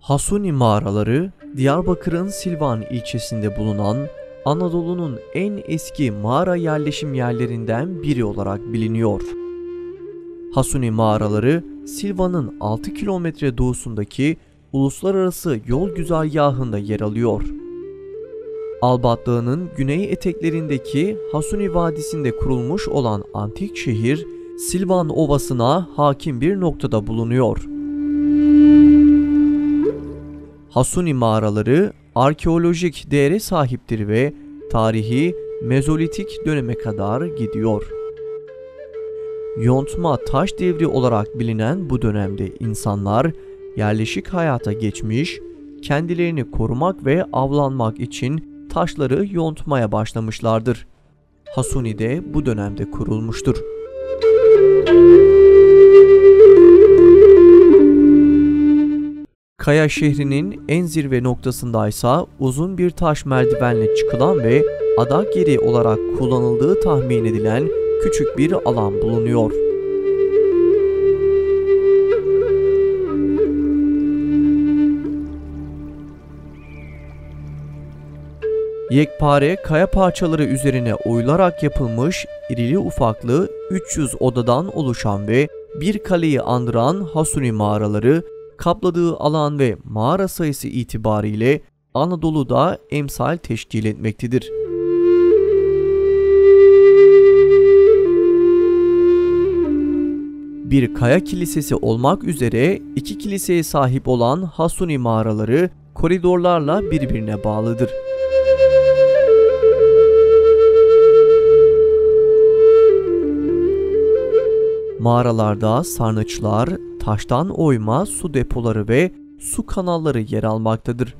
Hasuni mağaraları, Diyarbakır'ın Silvan ilçesinde bulunan Anadolu'nun en eski mağara yerleşim yerlerinden biri olarak biliniyor. Hasuni mağaraları, Silvan'ın 6 kilometre doğusundaki uluslararası yol güzergahında yer alıyor. Albat Dağı'nın güney eteklerindeki Hasuni Vadisi'nde kurulmuş olan antik şehir, Silvan Ovası'na hakim bir noktada bulunuyor. Hasuni mağaraları arkeolojik değere sahiptir ve tarihi Mezolitik döneme kadar gidiyor. Yontma taş devri olarak bilinen bu dönemde insanlar yerleşik hayata geçmiş, kendilerini korumak ve avlanmak için taşları yontmaya başlamışlardır. Hasuni de bu dönemde kurulmuştur. Kaya şehrinin en zirve noktasındaysa uzun bir taş merdivenle çıkılan ve adak yeri olarak kullanıldığı tahmin edilen küçük bir alan bulunuyor. Yekpare kaya parçaları üzerine oyularak yapılmış irili ufaklı 300 odadan oluşan ve bir kaleyi andıran Hasuni mağaraları, kapladığı alan ve mağara sayısı itibariyle Anadolu'da emsal teşkil etmektedir. Bir kaya kilisesi olmak üzere iki kiliseye sahip olan Hasuni mağaraları koridorlarla birbirine bağlıdır. Mağaralarda sarnıçlar, taştan oyma su depoları ve su kanalları yer almaktadır.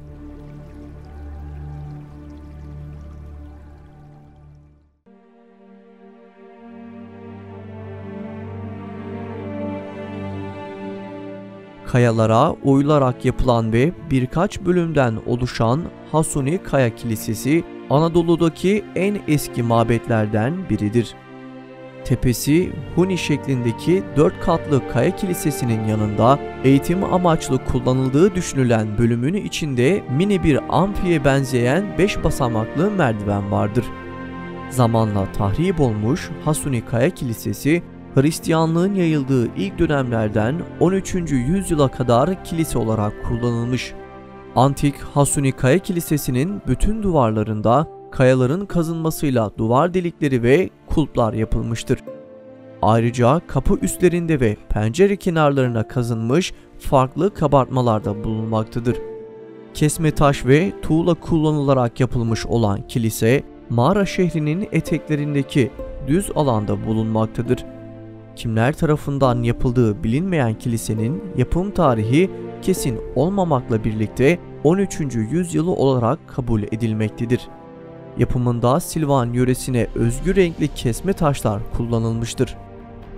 Kayalara oyularak yapılan ve birkaç bölümden oluşan Hasuni Kaya Kilisesi, Anadolu'daki en eski mabetlerden biridir. Tepesi huni şeklindeki 4 katlı kaya kilisesinin yanında eğitim amaçlı kullanıldığı düşünülen bölümün içinde mini bir amfiye benzeyen 5 basamaklı merdiven vardır. Zamanla tahrip olmuş Hasuni Kaya Kilisesi, Hristiyanlığın yayıldığı ilk dönemlerden 13. yüzyıla kadar kilise olarak kullanılmış. Antik Hasuni Kaya Kilisesi'nin bütün duvarlarında kayaların kazınmasıyla duvar delikleri ve kulplar yapılmıştır. Ayrıca kapı üstlerinde ve pencere kenarlarına kazınmış farklı kabartmalar da bulunmaktadır. Kesme taş ve tuğla kullanılarak yapılmış olan kilise, mağara şehrinin eteklerindeki düz alanda bulunmaktadır. Kimler tarafından yapıldığı bilinmeyen kilisenin yapım tarihi kesin olmamakla birlikte 13. yüzyılı olarak kabul edilmektedir. Yapımında Silvan yöresine özgü renkli kesme taşlar kullanılmıştır.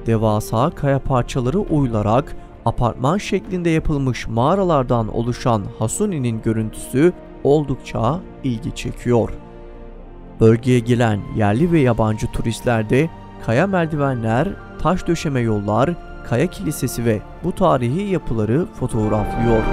Devasa kaya parçaları oyularak apartman şeklinde yapılmış mağaralardan oluşan Hasuni'nin görüntüsü oldukça ilgi çekiyor. Bölgeye gelen yerli ve yabancı turistler de kaya merdivenler, taş döşeme yollar, kaya kilisesi ve bu tarihi yapıları fotoğraflıyor.